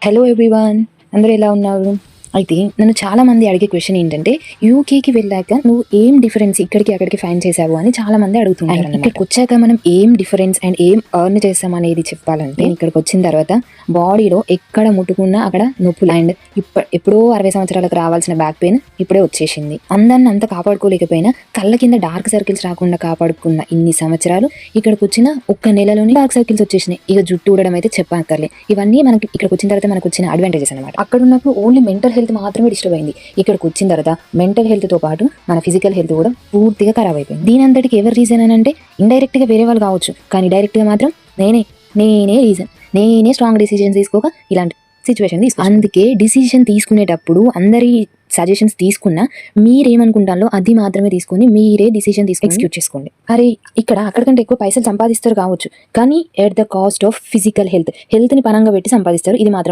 Hello everyone, అందరూ ఎలా ఉన్నారు? అయితే నన్ను చాలా మంది అడిగే క్వశ్చన్ ఏంటంటే, యూకేకి వెళ్ళాక నువ్వు ఏం డిఫరెన్స్ ఇక్కడికి అక్కడికి ఫైండ్ చేసావు అని చాలా మంది అడుగుతుంటారు. ఇక్కడికి వచ్చాక మనం ఏం డిఫరెన్స్ అండ్ ఏం ఎర్న్ చేస్తాం అనేది చెప్పాలంటే, ఇక్కడికి వచ్చిన తర్వాత బాడీలో ఎక్కడ ముట్టుకున్నా అక్కడ నొప్పులు అండ్ ఎప్పుడో 60 సంవత్సరాలకు రావాల్సిన బ్యాక్ పెయిన్ ఇప్పుడే వచ్చేసింది. అందాన్ని అంతా కాపాడుకోలేకపోయినా కళ్ళ కింద డార్క్ సర్కిల్స్ రాకుండా కాపాడుకున్న ఇన్ని సంవత్సరాలు ఇక్కడికి వచ్చిన ఒక్క నెలలోనే డార్క్ సర్కిల్స్ వచ్చేసినాయి. ఇక జుట్టు ఊడడం అయితే చెప్పక్కర్లే. ఇవన్నీ మనకి ఇక్కడికి వచ్చిన తర్వాత మనకు వచ్చిన అడ్వాంటేజెస్ అనమాట. అక్కడ ఉన్నప్పుడు ఓన్లీ మెంటల్ హెల్త్ మాత్రమే డిస్టర్బ్ అయింది. ఇక్కడికి వచ్చిన తర్వాత మెంటల్ హెల్త్ తో పాటు మన ఫిజికల్ హెల్త్ కూడా పూర్తిగా ఖరాబ్ అయిపోయింది. దీని అంతటికి ఎవరు రీజన్ అని అంటే, ఇండైరెక్ట్ గా వేరే వాళ్ళు కావచ్చు, కానీ డైరెక్ట్ గా మాత్రం నేనే రీజన్. నేనే స్ట్రాంగ్ డిసిజన్ తీసుకోక ఇలాంటి సిచ్యువేషన్ తీసుకు. అందుకే డిసిజన్ తీసుకునేటప్పుడు అందరి సజెషన్స్ తీసుకున్నా మీరేమనుకుంటారో అది మాత్రమే తీసుకుని మీరే డిసిజన్ తీసుకుని ఎగ్జిక్యూట్ చేసుకోండి. అరే ఇక్కడ అక్కడికంటే ఎక్కువ పైసలు సంపాదిస్తారు కావచ్చు, కానీ at the cost of physical health ని పనంగా పెట్టి సంపాదిస్తారు. ఇది మాత్రమే